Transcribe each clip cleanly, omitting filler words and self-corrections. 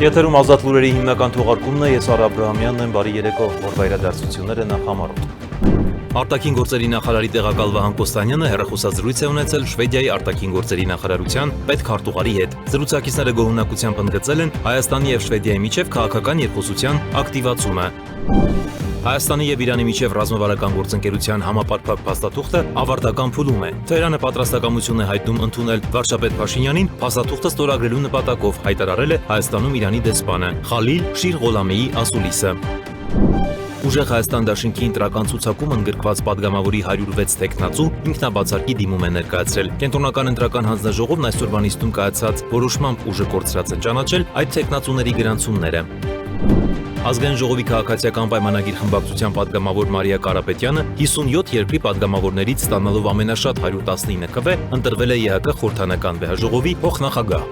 Եթերում ազատ լուրերի հիմնական թողարկումն է, ես Արա Աբրահամյանն եմ, բարի երեկո, օրվա իրադարձությունները նախամարոտ։ Արտաքին գործերի նախարարի տեղակալ Վահան Կոստանյանը հեռախոսազրույց է ունեցել Շվեդիայի արտաքին գործերի նախարարության պետքարտուղարի հետ։ Զրուցակիցները գոհունակությամբ ընդգծել են Հայաստանի եւ Շվեդիայի միջև քաղաքական երկխոսության ակտիվացումը։ Հայաստանի եւ Իրանի միջև ռազմավարական գործընկերության համապարփակ փաստաթուղթը ավարտական փուլում է։ Թեհրանը պատրաստակամություն է հայտնում ընդունել վարչապետ Փաշինյանին փաստաթուղթը ստորագրելու նպատակով, հայտարարել է Հայաստանում Իրանի դեսպանը Խալիլ Շիր Ղոլամեի ասուլիսը։ Ուժեղ Հայաստան դաշինքի ընտրական ցուցակում ընդգրկված падգամավորի 106 տեխնացու ինքնաբացարկի դիմում է ներկայացրել։ Կենտրոնական ընտրական հանձնաժողովն այսօրվա նիստում կայացած որոշմամբ ուժը կորցրած են ճանաչել այդ տեխնացուների գրանցումները։ Ազգային ժողովի քաղաքացիական պայմանագիր խմբակցության падգամավոր Մարիա Կարապետյանը 57 երկրի падգամավորներից ստանալով ամենաշատ 119 քվ ընտրվել է ԵՀԿ խորհրդանական վեհաժողովի փոխնախագահ։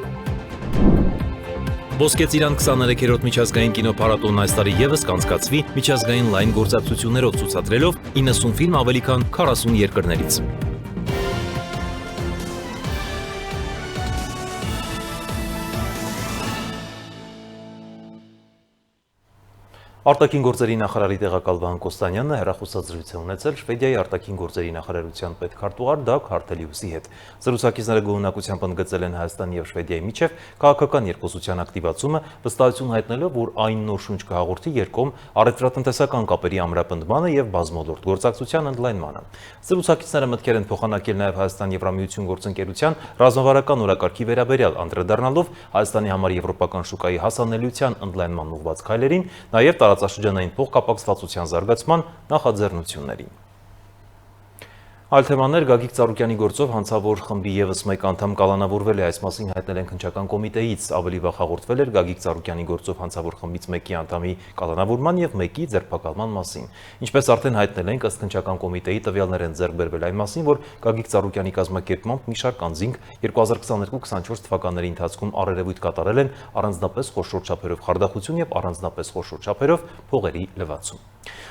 Ոսկե ծիրան 23-րդ միջազգային կինոփառատոնն այս տարի եւս կանցկացվի միջազգային լայն գործակցություններով ցուցադրելով 90 ֆիլմ ավելի քան 40 երկրներից։ Արտաքին գործերի նախարարի տեղակալ Վահան Կոստանյանը հեռախոսազրույց է ունեցել Շվեդիայի արտաքին գործերի նախարարության պետքարտուղար Դագ Հարթելիուսի հետ։ Զրուցակիցները գոհունակությամբ ընդգծել են Հայաստանի եւ Շվեդիայի միջև քաղաքական երկխոսության ակտիվացումը, վստահություն հայտնելով, որ այն նոր շունչ կհաղորդի երկկողմ առևտրատնտեսական կապերի ամրապնդմանը եւ բազմոլորտ գործակցության ընդլայնմանը։ Զրուցակիցները մտքեր են փոխանակել նաեւ Հայաստան-Եվրամիություն գործընկերության ռազմավարական օրակարգի վերաբերյալ, անդրադառնալով Հայաստանի համար եվրոպական շուկայի հասանելիության ընդլայնման ուղղված քայլերին, նաեւ տարածաշրջանային փոխկապակցվածության զարգացման նախաձեռնություններին։ Այլ թեմաներ Գագիկ Ծառուկյանի գործով հանցավոր խմբի եւս մեկ անդամ կալանավորվել է, այս մասին հայտնել են քննչական կոմիտեից, ավելի վաղ հաղորդվել էր Գագիկ Ծառուկյանի գործով հանցավոր խմբից մեկի անդամի կալանավորման եւ մեկի ձերբակալման մասին։ Ինչպես արդեն հայտնել ենք, ըստ քննչական կոմիտեի տվյալներ են ձեռք բերվել այն մասին, որ Գագիկ Ծառուկյանի կազմակերպմամբ մի շարք անձինք 2022-24 թվականների ընթացքում առերևույթ կատարել են առանձնապես խոշոր չափերով խարդախություն եւ առանձնապես խոշոր չափերով փողերի լվացում։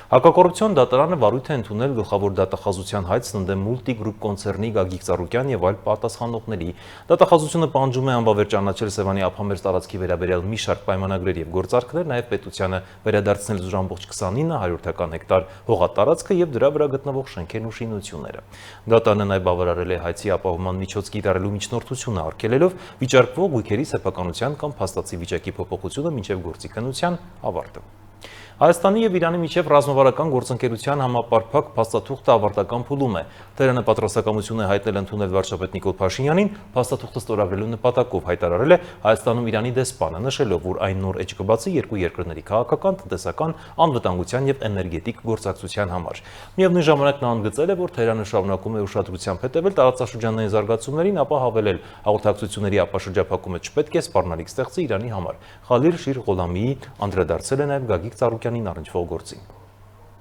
Հակակոռուպցիոն դատարանը վարույթ է ընդունել գլխավոր դատախազության հայտ Սնդեմ մուլտիգրուպ կոնցեռնի Գագիկ Ծառուկյան եւ այլ պատասխանողների։ Դատախազությունը պահանջում է անբավեր ճանաչել Սևանի ափամերձ տարածքի վերաբերյալ մի շարք պայմանագրեր եւ գործարքներ, նաեւ պետությանը վերադարձնել զուր 29 հեկտար հողատարածքը եւ դրա վրա գտնվող շենքերն ու շինությունները։ Դատարանը նաեւ բավարարել է հայցի ապահովման միջոց կիրառելու միջնորդությունը արգելելով վիճարկվող գույքերի սեփականության կամ փաստացի վիճակի փոփոխությունը մինչեւ գործի քննության ավարտը։ Հայաստանի եւ Իրանի միջև ռազմավարական գործընկերության համապարփակ փաստաթուղթը ավարտական փուլում է։ Թեհրանը պատրաստակամություն է հայտնել ընդունել վարչապետ Նիկոլ Փաշինյանին փաստաթուղթը ստորագրելու նպատակով, հայտարարել է Հայաստանում Իրանի դեսպանը, նշելով, որ այն նոր էջ կբացի երկու երկրների քաղաքական, տնտեսական, անվտանգության եւ էներգետիկ գործակցության համար։ Միևնույն ժամանակ նա ընդգծել է, որ Թեհրանը շարունակում է ուշադրությամբ հետևել տարածաշրջանային զարգացումներին, ապա հավելել հաղորդակցությունների ապաշրջափակումը չպետք է սպառնալիք ստեղծի Իրանի համար։ Խալիլ Շիր Ղոլամեի անդրադարձել է նաեւ Գագիկ Ծառուկյանին առնչվող գործին։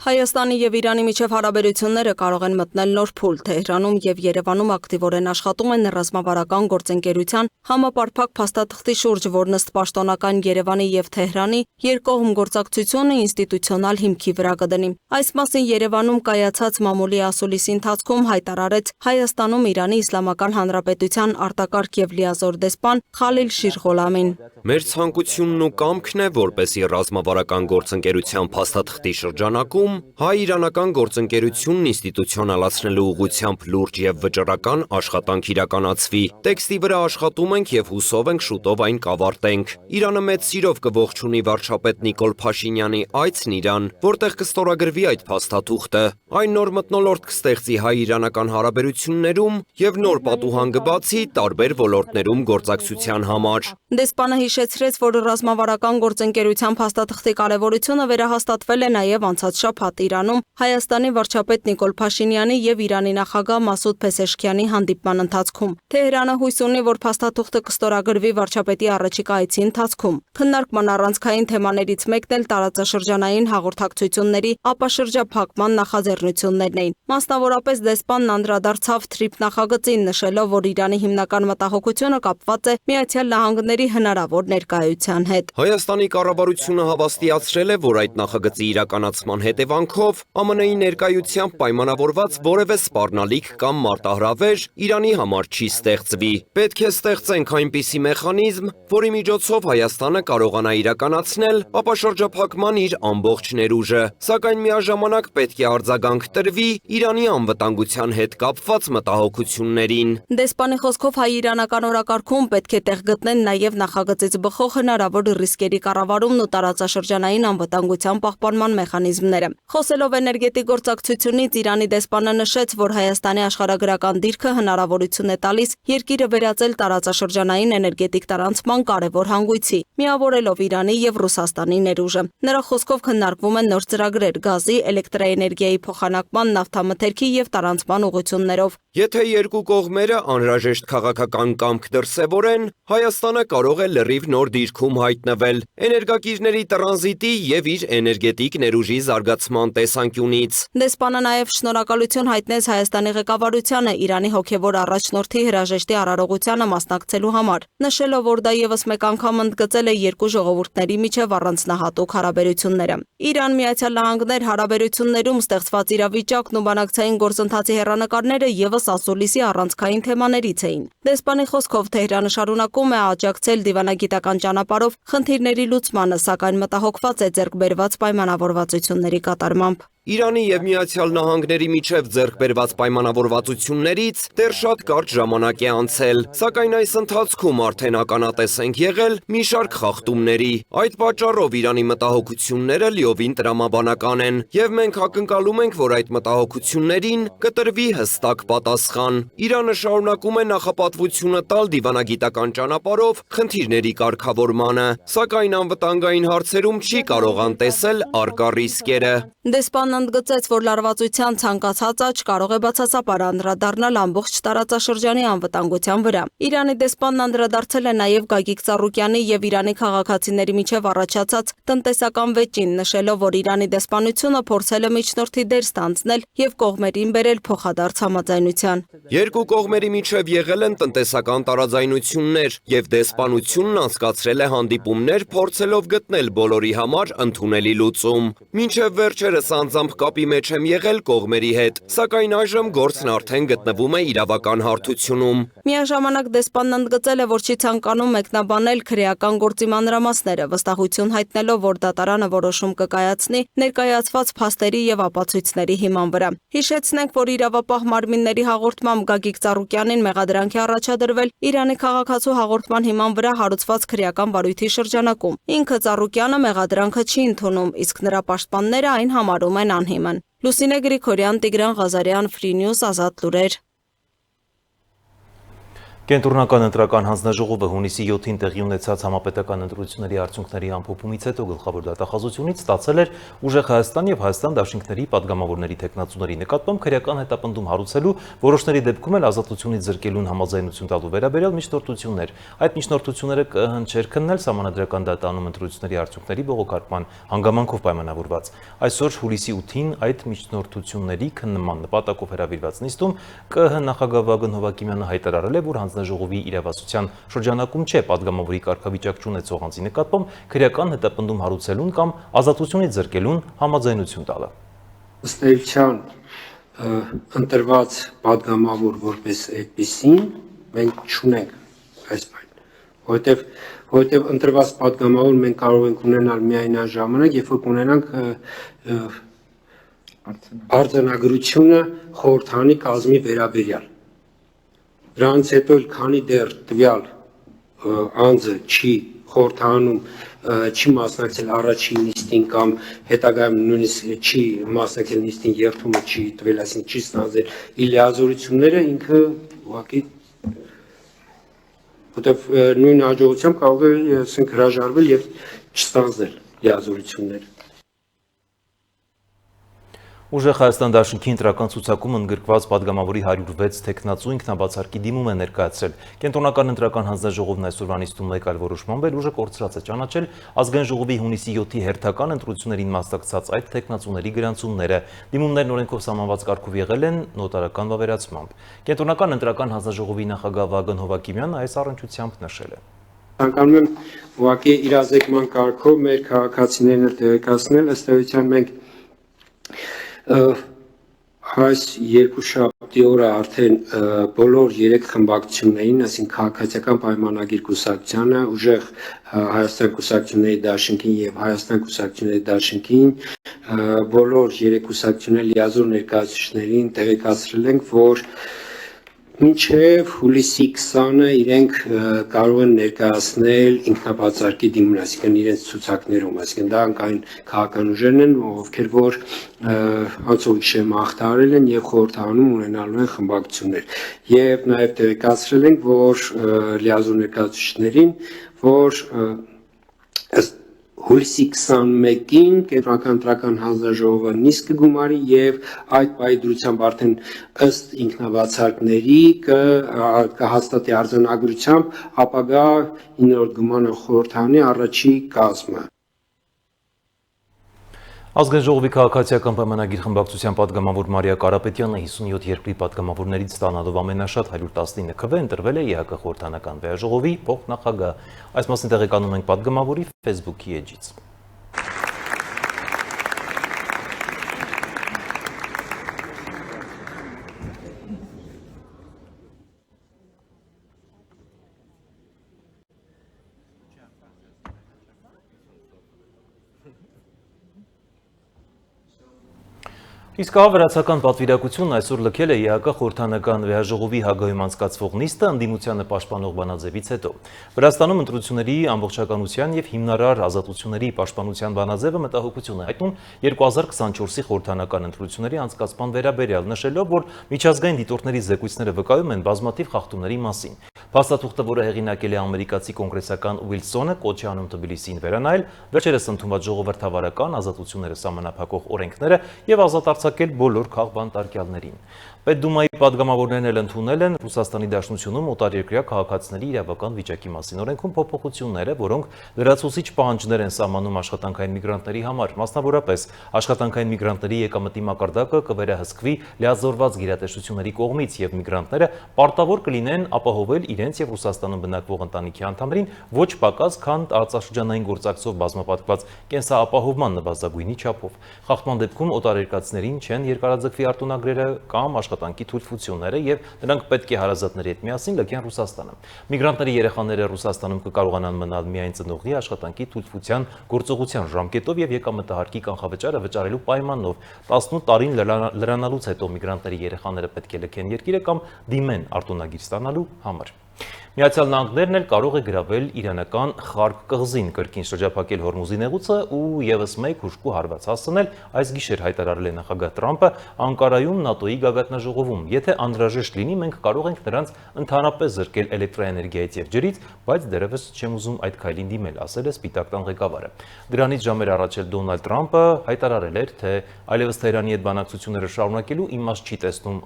Հայաստանի եւ Իրանի միջև հարաբերությունները կարող են մտնել նոր փուլ։ Թեհրանում եւ Երևանում ակտիվորեն աշխատում են ռազմավարական գործընկերության համապարփակ փաստաթղթի շուրջ, որն ըստ պաշտոնական Երևանի եւ Թեհրանի երկկողմ գործակցությունը ինստիտուցիոնալ հիմքի վրա կդնի։ Այս մասին Երևանում կայացած մամուլի ասուլիսի ընթացքում հայտարարեց Հայաստանում Իրանի Իսլամական Հանրապետության արտակարգ եւ լիազոր դեսպան Խալիլ Շիր Ղոլամին։ Մեր ցանկությունն ու կամքն է, որպեսզի ռազմավարական գործընկերության փաստաթղթի շրջանակում հայ-իրանական գործընկերությունն ինստիտուցիոնալացնելու ուղղությամբ լուրջ եւ վճռական աշխատանք իրականացվի։ Տեքստի վրա աշխատում ենք եւ հուսով ենք շուտով այն կավարտենք։ Իրանը մեծ սիրով կողջունի վարչապետ Նիկոլ Փաշինյանի այցն Իրան, որտեղ կստորագրվի այդ փաստաթուղթը։ Այն նոր մթնոլորտ կստեղծի հայ-իրանական հարաբերություններում եւ նոր պատուհան կբացի տարբեր ոլորտներում գործակցության համար։ Դեսպանը հիշեցրեց, որ ռազմավարական գործընկերության փաստաթղթի կարևորությունը վերահաստատվել է նաեւ անցած շաբաթ Իրանում Հայաստանի վարչապետ Նիկոլ Փաշինյանի եւ Իրանի նախագահ Մասուդ Փեսեշքյանի հանդիպման ընթացքում։ Թեհրանը հույս ունի, որ փաստաթուղթը կստորագրվի վարչապետի առաջիկա այցի ընթացքում։ Քննարկման առանցքային թեմաներից մեկն էլ տարածաշրջանային հաղորդակցությունների ապաշրջափակման նախաձեռնություններն էին։ Մասնավորապես դեսպանն անդրադարձավ թրիփ նախագծին, նշելով, որ Իրանի հիմնական մտահոգությունը կապված է Միացյալ Նահանգների հնարավոր ներկայության հետ։ Հայաստանի կառավարությունը հավաստիացրել է, որ այդ նախագծի իրականացման հետևանքով ԱՄՆ-ի ներկայությամբ պայմանավորված որևէ սպառնալիք կամ մարտահրավեր Իրանի համար չի ստեղծվի։ Պետք է ստեղծենք այնպիսի մեխանիզմ, որի միջոցով Հայաստանը կարողանա իրականացնել ապաշրջափակման իր ամբողջ ներուժը, սակայն միաժամանակ պետք է արձագանք տրվի Իրանի անվտանգության հետ կապված մտահոգություններին։ Դեսպանի խոսքով հայ-իրանական օրակարգում պետք է տեղ գտնեն նաև նախագծից բխող հնարավոր ռիսկերի կառավարումն ու տարածաշրջանային անվտանգության պահպանման մեխանիզմները։ Խոսելով էներգետիկ գործակցությունից, Իրանի դեսպանը նշեց, որ Հայաստանի աշխարհագրական դիրքը հնարավորություն է տալիս երկիրը վերածել տարածաշրջանային էներգետիկ տարանցման կարևոր հանգույցի, միավորելով Իրանի եւ Ռուսաստանի ներուժը։ Նրա խոսքով քննարկվում են նոր ծրագրեր գազի, էլեկտրաէներգիայի փոխանակման, նավթամթերքի եւ տարանցման ուղղություններով։ Եթե երկու կողմերը անհրաժեշտ քաղաքական կամք դրսևորեն, Հայաստանը կարող է լրիվ նոր դիրքում հայտնվել էներգակիրների տրանզիտի եւ իր էներգետիկ ներուժի զարգացման տեսանկյունից։ Դեսպանը նաև շնորհակալություն հայտնեց Հայաստանի ղեկավարությանը Իրանի հոգևոր առաջնորդի հրաժեշտի արարողությանը մասնակցելու համար, նշելով, որ դա եւս մեկ անգամ ընդգծել է երկու ժողովուրդների միջև առանձնահատուկ հարաբերությունները։ Իրան-Միացյալ Նահանգներ հարաբերություններում ստեղծված իրավիճակն ու բանակցային գործընթացի հեռանկարները եւս ասուլիսի առանցքային թեմաներից էին։ Դեսպանի խոսքով Թեհրանը շարունակում է աջակցել դիվանագիտական ճանապարհով խնդիրների լուծմանը, սակայն մտահոգված է ձեռք բերված պայմանավորվածությունների կատարմամբ։ Իրանի եւ Միացյալ Նահանգների միջև ձեռք բերված պայմանավորվածություններից դեռ շատ կարճ ժամանակ է անցել, սակայն այս ընթացքում արդեն ականատես ենք եղել մի շարք խախտումների։ Այդ պատճառով Իրանի մտահոգությունները լիովին տրամաբանական են, եւ մենք ակնկալում ենք, որ այդ մտահոգություններին կտրվի հստակ պատասխան։ Իրանը շարունակում է նախապատվությունը տալ դիվանագիտական ճանապարհով խնդիրների կարգավորմանը, սակայն անվտանգային հարցերում չի կարող անտեսել առկա ռիսկերը։ Դեսպանն ընդգծեց, որ լարվածության ցանկացած աճ կարող է բացասաբար անդրադառնալ ամբողջ տարածաշրջանի անվտանգության վրա։ Իրանի դեսպանն անդրադարձել է նաև Գագիկ Ծառուկյանի եւ Իրանի քաղաքացիների միջև առաջացած տնտեսական վեճին, նշելով, որ Իրանի դեսպանությունը փորձել է միջնորդի դեր ստանձնել եւ կողմերին բերել փոխադարձ համաձայնության։ Երկու կողմերի միջև եղել են տնտեսական տարաձայնություններ եւ դեսպանությունն անցկացրել է հանդիպումներ, փորձելով գտնել բոլորի համար ընդունելի լուծում։ Մինչև վերջերս անձամբ կապի մեջ եմ եղել կողմերի հետ, սակայն այժմ գործն արդեն գտնվում է իրավական հարթությունում։ Միաժամանակ դեսպանն ընդգծել է, որ չի ցանկանում մեկնաբանել քրեական գործի մանրամասները, վստահություն հայտնելով, որ դատարանը որոշում կկայացնի ներկայացված փաստերի եւ ապացույցների հիման վրա։ Հիշեցնենք, որ իրավապահ մարմինների հաղորդմամբ Գագիկ Ծառուկյանին մեղադրանք է առաջադրվել Իրանի քաղաքացու հաղորդման հիման վրա հարուցված քրեական վարույթի շրջանակում։ Ինքը Ծառուկյանը մեղադրանքը չի ընդունում, իսկ նրա պաշտպանները այն համարում են անհիմն։ Լուսինե Գրիգորյան, Տիգրան Ղազարյան, Free News, Ազատ լուրեր։ Կենտրոնական ընտրական հանձնաժողովը հունիսի 7-ին տեղի ունեցած համապետական ընտրությունների արդյունքների ամփոփումից հետո գլխավոր դատախազությունից ստացել էր ուժեղ Հայաստան եւ Հայաստան դաշինքների падգամավորների տեխնացուների նկատմամբ քրեական հետապնդում հարուցելու, որոշների դեպքում էլ ազատությունից զրկելուն համաձայնություն տալու վերաբերյալ միջնորդություններ։ Այդ միջնորդությունները կհնչեր քննել Սահմանադրական դատարանում ընտրությունների արդյունքների բողոքարկման հանգամանքով պայմանավորված։ Այսօր հուլիսի 8-ին այդ միջնորդությունների քննման նպատակով հրավիրված նիստում ԿՀ նախագահ Վագն Հովակիմյանը հայտարարել է, որ հանձնաժողովի իրավասության շրջանակում չէ падգամավորի կարգավիճակ չունեցող անձի նկատմամբ քրեական հետապնդում հարուցելուն կամ ազատությունից զրկելուն համաձայնություն տալը։ Ըստ էության ընտրված падգամավոր որպես այդպիսին մենք չունենք այս բան, որովհետև ընտրված падգամավոր մենք կարող ենք ունենալ միայն այն ժամանակ, երբ որ կունենանք արձանագրությունը խորհրդանի կազմի վերաբերյալ։ Դրանից հետո էլ քանի դեռ տվյալ անձը չի խորհրդանում չի մասնակցել առաջին նիստին կամ հետագայում նույնիսկ չի մասնակցել նիստին երթումը չի տվել, այսինքն չի ստանձնել իր լիազորությունները, ինքը ուղղակի որտեվ նույն հաջողությամբ կարող է ասենք հրաժարվել եւ չստանձնել լիազորությունները։ Ուժեղ Հայաստան դաշնքի ընտրական ցուցակում ընդգրկված падգամավորի 106 տեխնացու ինքնաբացարկի դիմում է ներկայացրել։ Կենտրոնական ընտրական հանձնաժողովն այսօրվա նիստում մեկ այլ որոշմամբ էլ ուժը կորցրած է ճանաչել ազգային ժողովի հունիսի 7-ի հերթական ընտրություններին մասնակցած այդ տեխնացուների գրանցումները։ Դիմումներն օրենքով սահմանված կարգով եղել են նոտարական վավերացմամբ։ Կենտրոնական ընտրական հանձնաժողովի նախագահ Վագն Հովակիմյանը այս առնչությամբ նշել է. Ցանկանում եմ ուղղակի իրազեկման կարգով մեր քաղաքացիներն տեղեկացնել, ըստ էության մենք այս երկուշաբթի օրը արդեն բոլոր 3 խմբակցություններին, այսինքն քաղաքացիական պայմանագիր կուսակցությանը, ուժեղ Հայաստան կուսակցությունների դաշնքին եւ Հայաստան կուսակցությունների դաշնքին, բոլոր 3 կուսակցությունների լիազոր ներկայացուցիչներին տեղեկացրել ենք, որ մինչև հուլիսի 20-ը իրենք կարող են ներկայացնել ինքնաբացարկի դիմումն, այսինքն իրենց ցուցակներում, այսինքն դա այն քաղաքական ուժերն են, ովքեր որ անցողիկ մաղթարել են եւ խորհրդանում ունենալու են խմբակցություններ։ Եվ նաեւ տեղեկացրել ենք, որ լիազոր ներկայացուցիչներին, որ հուլիսի 21-ին Կենտրոնական ընտրական հանձնաժողովը նիստ կգումարի եւ այդ պայդրությամբ արդեն ըստ ինքնաբացարկների կհաստատի արձանագրությամբ ապագա 9-րդ գումարը խորհրդանի առաջի կազմը։ Ազգային ժողովի քաղաքացիական պայմանագիր խմբակցության падգամավոր Մարիա Կարապետյանը 57 երկրի падգամավորներից ստանալով ամենաշատ 119 քվ ընտրվել է ԵՀԿ խորհրդանական վեաժողովի փոխնախագահ։ Այս մասին տեղեկանում ենք падգամավորի Facebook-ի էջից։ Իսկ վրացական պատվիրակությունն այսօր լքել է ԵՀԿ խորհրդանական վեաժողովի հագայում անցկացվող նիստը ընդդիմությանը պաշտպանող բանաձևից հետո։ Վրաստանում ընտրությունների ամբողջականության եւ հիմնարար ազատությունների պաշտպանության բանաձևը մտահոգություն է հայտնում 2024-ի խորհրդանական ընտրությունների անցկացման վերաբերյալ, նշելով, որ միջազգային դիտորդների զեկույցները վկայում են բազմաթիվ խախտումների մասին։ Փաստաթուղթը, որը հեղինակել է ամերիկացի կոնգրեսական Ուիլսոնը, կոչ է անում Թբիլիսիին վերանայել վերջերս ընդունված ժողովրդավարական ազատությունները սահմանափակող օրենքները եւ ազատ արձակել բոլոր քաղբանտարկյալներին։ Պետդումայի падգամավորներն էլ ընդունել են Ռուսաստանի Դաշնությունում օտարերկրյա քաղաքացիների իրավական վիճակի մասին օրենքում փոփոխությունները, որոնք լրացուցիչ պահանջներ են սահմանում աշխատանքային միգրանտների համար, մասնավորապես աշխատանքային միգրանտների եկամտի մակարդակը կվերահսկվի լիազորված գերատեսչությունների կողմից եւ միգրանտները պարտավոր կլինեն ապահովել իրենց եւ Ռուսաստանում բնակվող ընտանիքի անդամներին ոչ պակաս, քան տարածաշրջանային գործակցով բազմապատկված կենսաապահովման նվազագույնի չափով։ Խախտման դեպքում օտարերկրացիներին չեն երկարաձգվի արտոնագրերը կամ աշխատանքի թույլտվությունները եւ նրանք պետք է հարազատների հետ միասին լքեն Ռուսաստանը։ Միգրանտների երեխաները Ռուսաստանում կկարողանան մնալ միայն ծնողի աշխատանքի թույլտվության գործողության ժամկետով եւ եկամտահարկի կանխավճարը վճարելու պայմանով։ 18 տարին լրանալուց հետո միգրանտների երեխաները պետք է լքեն երկիրը կամ դիմեն արտոնագիր ստանալու համար։ Միացյալ Նահանգներն էլ կարող է գրավել իրանական Խարկ կղզին, կրկին շրջափակել Հորմուզի նեղուցը ու եւս մեկ հուժկու հարված հասցնել, այս գիշեր հայտարարել է նախագահ Տրամպը Անկարայում ՆԱՏՕ-ի գագաթնաժողովում։ Եթե անհրաժեշտ լինի, մենք կարող ենք նրանց ընդհանրապես զրկել էլեկտրաէներգիայից եւ ջրից, բայց դեռևս չեմ ուզում այդ քայլին դիմել, ասել է Սպիտակ տան ղեկավարը։ Դրանից ժամեր առաջ էլ Դոնալդ Տրամպը հայտարարել էր, թե այլևս Թեհրանի հետ բանակցությունները շարունակելու իմաստ չի տեսնում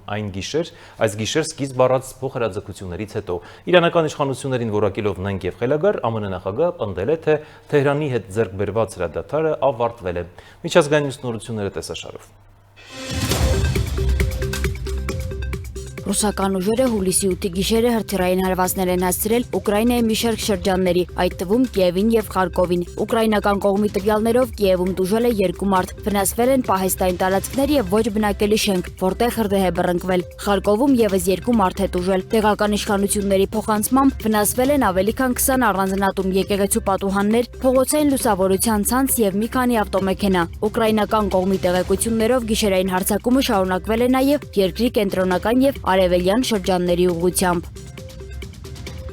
այս գիշեր սկիզբ առած փոխհրաձգություններից հետո։ Իրանական իշխանություններին որակելով նենք եւ խելագար ԱՄՆ նախագահը պնդել է, թե Թեհրանի հետ ձեռք բերված հրադադարը ավարտվել է։ Միջազգային նորությունները տեսաշարով։ Ռուսական ուժերը հուլիսի 8-ի գիշերը հրթիռային հարվածներ են հասցրել Ուկրաինայի մի շարք շրջանների, այդ թվում Կիևին եւ Խարկովին։ Ուկրաինական կողմի տվյալներով Կիևում տուժել է 2 մարդ, վնասվել են պահեստային տարածքներ եւ ոչ բնակելի շենք, որտեղ հրդեհ է բռնկվել։ Խարկովում եւս 2 մարդ է տուժել։ Տեղական իշխանությունների փոխանցմամբ վնասվել են ավելի քան 20 առանձնատուն եկեղեցու պատուհաններ, փողոցային լուսավորության ցանց եւ մի քանի ավտոմեքենա։ Ուկրաինական կողմի տեղեկություններով գիշերային հարձակումը շարունակվել է նաեւ երկրի կենտրոնական եւ արևելյան շրջանների ուղղությամբ։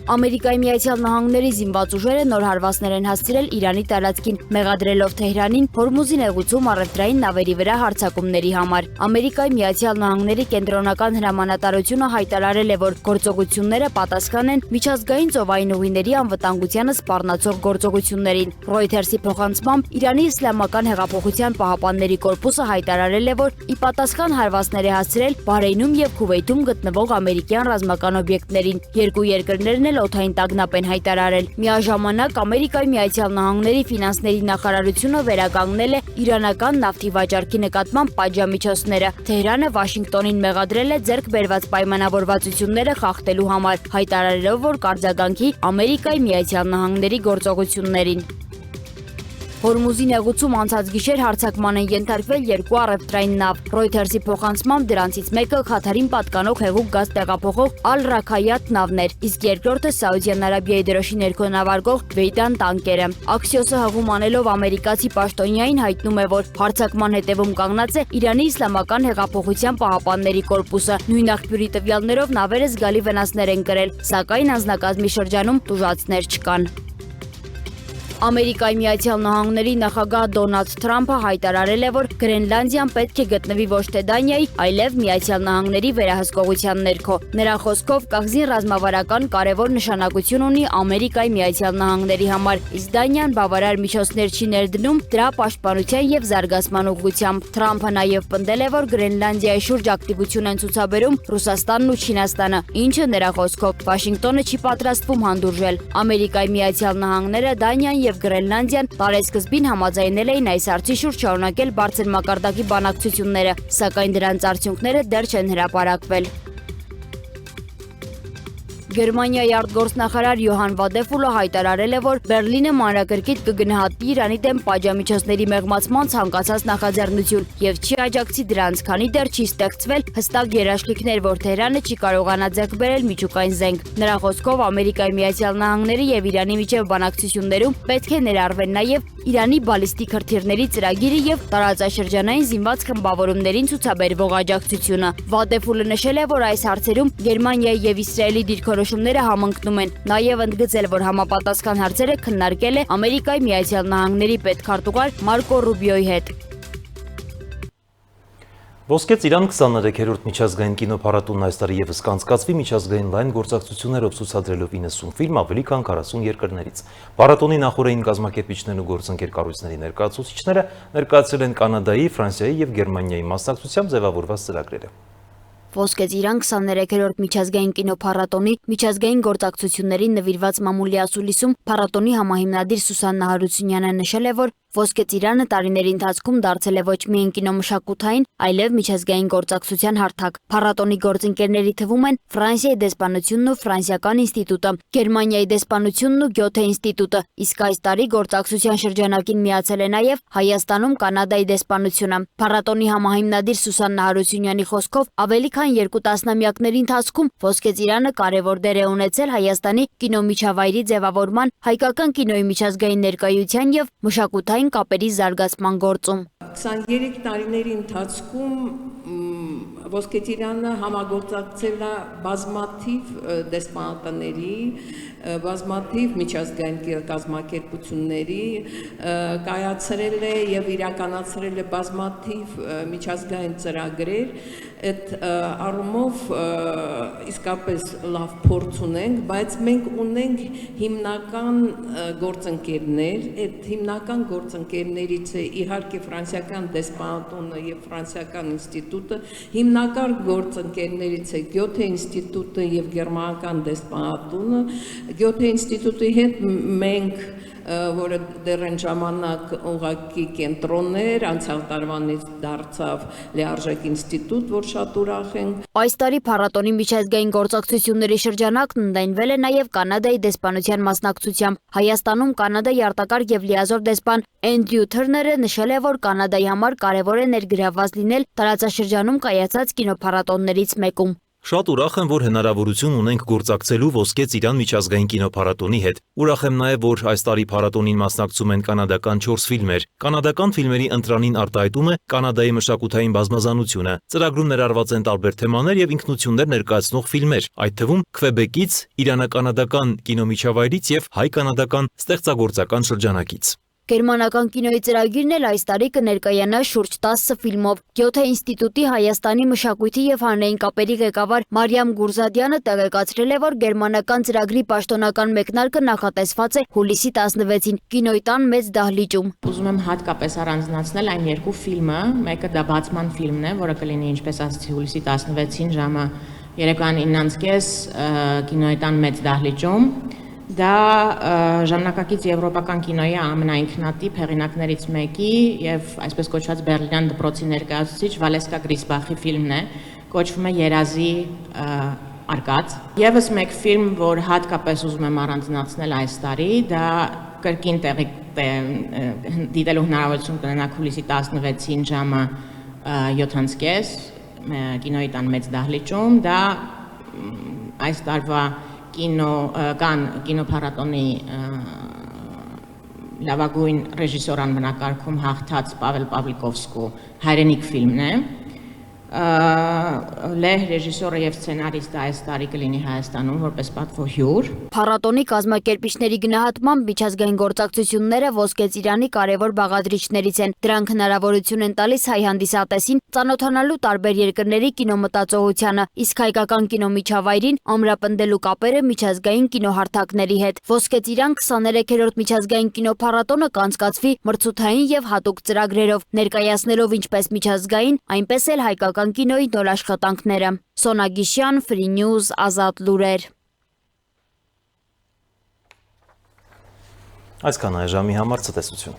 Ամերիկայի Միացյալ Նահանգների զինված ուժերը նոր հարվածներ են հասցրել Իրանի տարածքին, մեղադրելով Թեհրանին Հորմուզի նեղուցում առևտրային նավերի վրա հարձակումների համար։ Ամերիկայի Միացյալ Նահանգների կենտրոնական հրամանատարությունը հայտարարել է, որ գործողությունները պատասխան են միջազգային ծովային ուղիների անվտանգությանը սպառնացող գործողություններին։ Reuters-ի փոխանցմամբ Իրանի Իսլամական հեղափոխության պահապանների կորպուսը հայտարարել է, որ ի պատասխան հարվածներ է հասցրել Բահրեյնում և Քուվեյթում գտնվող ամերիկյան ռազմական օբյեկտներին։ Երկու երկրներն էլ օդային տագնապ են հայտարարել։ Միաժամանակ Ամերիկայի Միացյալ Նահանգների ֆինանսների նախարարությունը վերականգնել է իրանական նավթի վաճառքի նկատմամբ պատժամիջոցները։ Թեհրանը Վաշինգտոնին մեղադրել է ձեռք բերված պայմանավորվածությունները խախտելու համար, հայտարարելով, որ կարձագանքի Ամերիկայի Միացյալ Նահանգների գործողություններին։ Հորմուզի նեղուցում անցած գիշեր հարձակման են ենթարկվել երկու առևտրային նավ։ Reuters-ի փոխանցմամբ դրանցից մեկը Քաթարին պատկանող հեղուկ գազ տեղափոխող Ալ-Ռաքայաթ նավն էր, իսկ երկրորդը Սաուդյան Արաբիայի դրոշի ներքո նավարկող Վեյդան տանկերը։ Axios-ը հղում անելով ամերիկացի պաշտոնյային հայտնում է, որ հարձակման հետևում կանգնած է Իրանի Իսլամական հեղափոխության պահապանների կորպուսը։ Նույն աղբյուրի տվյալներով նավերը զգալի վնասներ են կրել, սակայն անձնակազմի շրջանում տուժածներ չկան։ Ամերիկայի Միացյալ Նահանգների նախագահ Դոնալդ Թրամփը հայտարարել է, որ Գրենլանդիան պետք է գտնվի ոչ թե Դանիայի, այլև Միացյալ Նահանգների վերահսկողության ներքո։ Նրա խոսքով կղզին ռազմավարական կարևոր նշանակություն ունի Ամերիկայի Միացյալ Նահանգների համար, իսկ Դանիան բավարար միջոցներ չի ներդնում դրա պաշտպանության և զարգացման ուղղությամբ։ Թրամփը նաև պնդել է, որ Գրենլանդիայի շուրջ ակտիվություն են ցուցաբերում Ռուսաստանն ու Չինաստանը, ինչը նրա խոսքով Վաշինգտոնը չի պատրաստվում հանդուրժել։ Ամերիկայի Միացյալ Նահանգները, Դանիան և Գրենլանդիան տարեսկզբին համաձայնել էին այս հարցի շուրջ շարունակել բարձր մակարդակի բանակցությունները, սակայն դրանց արդյունքները դեռ չեն հրապարակվել։ Գերմանիայի արտգործնախարար Յոհան Վադեֆուլը հայտարարել է, որ Բերլինը մանրակրկիտ կգնահատի Իրանի դեմ պատժամիջոցների մեղմացման ցանկացած նախաձեռնություն և չի աջակցի դրանց, քանի դեռ չի ստեղծվել հստակ երաշխիքներ, որ Թեհրանը չի կարողանա ձեռք բերել միջուկային զենք։ Նրա խոսքով Ամերիկայի Միացյալ Նահանգների և Իրանի միջև բանակցություններում պետք է ներառվեն նաև Իրանի բալիստիկ հրթիռների ծրագիրը և տարածաշրջանային զինված խմբավորումներին ցուցաբերվող աջակցությունը։ Վադեֆուլը նշել է, որ այս հարցերում Գերմանիայի և Իսրայելի դիրքորոշումները համընկնում են, նաև ընդգծել, որ համապատասխան հարցերը քննարկել է Ամերիկայի Միացյալ Նահանգների պետքարտուղար Մարկո Ռուբիոյի հետ։ Ոսկե Ծիրան 23-րդ միջազգային կինոփառատոնն այս տարի ևս կանցկացվի միջազգային լայն գործակցություններով ցուցադրելով 90 ֆիլմ ավելի քան 40 երկրներից։ Փառատոնի նախօրեին կազմակերպիչներն ու գործընկեր կառույցների ներկայացուցիչները ներկայացրել են Կանադայի, Ֆրանսիայի և Գերմանիայի մասնակցությամբ ձևավորված ծրագրերը։ Ոսկե Ծիրան 23-րդ միջազգային կինոփառատոնի միջազգային գործակցություններին նվիրված մամուլի ասուլիսում փառատոնի համահիմնադիր Սուսաննա Հարությունյանը նշել է, որ Ոսկե Ծիրանը տարիների ընթացքում դարձել է ոչ միայն կինոմշակութային, այլև միջազգային գործակցության հարթակ։ Փառատոնի գործընկերների թվում են Ֆրանսիայի դեսպանությունն ու Ֆրանսիական ինստիտուտը, Գերմանիայի դեսպանությունն ու Գյոթե ինստիտուտը, իսկ այս տարի գործակցության շրջանակին միացել է նաև Հայաստանում Կանադայի դեսպանությունը։ Փառատոնի համահիմնադիր Սուսաննա Հարությունյանի խոսքով ավելի քան 2 տասնամյակների ընթացքում Ոսկե Ծիրանը կարևոր դեր է ունեցել Հայաստանի կինոմիջավայրի ձևավորման, հայկական կինոյի միջազգային ներկայության և մշակութային կապերի զարգացման գործում։ 23 տարիների ընթացքում Ոսկե Ծիրանը համագործակցել է բազմաթիվ դեսպանատների, բազմաթիվ միջազգային կազմակերպությունների, կայացրել է և իրականացրել է բազմաթիվ միջազգային ծրագրեր, այդ առումով իսկապես լավ փորձ ունենք, բայց մենք ունենք հիմնական գործընկերներ, այդ հիմնական գործընկերներից է իհարկե ֆրանսիական դեսպանատունը և ֆրանսիական ինստիտուտը, հիմնական գործընկերներից է Գյոթե ինստիտուտը և գերմանական դեսպանատունը։ Գյոթե ինստիտուտի հետ մենք որը դեռ այն ժամանակ ուղղակի կենտրոններ, անցյալ տարվանից դարձավ լիարժեք ինստիտուտ, որ շատ ուրախ ենք։ Այս տարի փառատոնի միջազգային գործակցությունների շրջանակն ընդայնվել է նաև Կանադայի դեսպանության մասնակցությամբ։ Հայաստանում Կանադայի արտակարգ և լիազոր դեսպան Էնդրյու Թըրները նշել է, որ Կանադայի համար կարևոր է ներգրավված լինել տարածաշրջանում կայացած կինոփառատոններից մեկում։ Շատ ուրախ եմ, որ հնարավորություն ունենք գործակցելու Ոսկե Ծիրան միջազգային կինոփառատոնի հետ։ Ուրախ եմ նաև, որ այս տարի փառատոնին մասնակցում են կանադական 4 ֆիլմեր։ Կանադական ֆիլմերի ընտրանին արտահայտում է Կանադայի մշակութային բազմազանությունը։ Ծրագրում ներառված են տարբեր թեմաներ եւ ինքնություններ ներկայացնող ֆիլմեր, այդ թվում Քվեբեկից, իրано-կանադական կինոմիջավայրից եւ հայ-կանադական ստեղծագործական շրջանակից։ Գերմանական կինոյի ծրագիրն էլ այս տարի կներկայանա շուրջ 10 ֆիլմով։ Գյոթե ինստիտուտի Հայաստանի մշակույթի եւ հանրային կապերի ղեկավար Մարիամ Գուրզադյանը տեղեկացրել է, որ գերմանական ծրագրի պաշտոնական մեկնարկը նախատեսված է հուլիսի 16-ին Կինոյի տան մեծ դահլիճում։ Ուզում եմ հատկապես առանձնացնել այն երկու ֆիլմը, մեկը դա բացման ֆիլմն է, որը կլինի ինչպես ասացի հուլիսի 16-ին ժամը 3:30 Կինոյի տան մեծ դահլիճում։ Դա ժամանակակից եվրոպական կինոյի ամենաինքնատիպ հեղինակներից մեկի եւ այսպես կոչված Բերլինյան դպրոցի ներկայացուցիչ Վալեսկա Գրիսբախի ֆիլմն է, կոչվում է Երազի արկած։ Եվս մեկ ֆիլմ, որ հատկապես ուզում եմ առանձնացնել այս տարի, դա կրկին տեղի դիտելու հնարավորություն կունենաք հուլիսի 16-ին ժամը 7:30 Կինոյի տան մեծ դահլիճում, դա այս տարվա կինոփառատոնի լավագույն ռեժիսոր անվանակարգում հաղթած Պավել Պավլիկովսկու հայրենիք ֆիլմն է։ Լեհ ռեժիսորը եւ սցենարիստը այս տարի կլինի Հայաստանում որպես պատվոհյուր։ Փառատոնի կազմակերպիչների գնահատմամբ միջազգային գործակցությունները Ոսկե Ծիրանի կարևոր բաղադրիչներից են։ Դրանք հնարավորություն են տալիս հայ հանդիսատեսին ծանոթանալու տարբեր երկրների կինոմտածողությանը, իսկ հայկական կինոմիջավայրին ամրապնդելու կապերը միջազգային կինոհարթակների հետ։ Ոսկե Ծիրան 23-րդ միջազգային կինոփառատոնը կանցկացվի մրցութային եւ հատուկ ծրագրերով, ներկայացնելով ինչպես միջազգային, այնպես էլ հայկական կինոյի նոր աշխատանքները։ Սոնա Գիշյան, Free News, Ազատ լուրեր։ Այսքան այժմի համար ցտեսություն։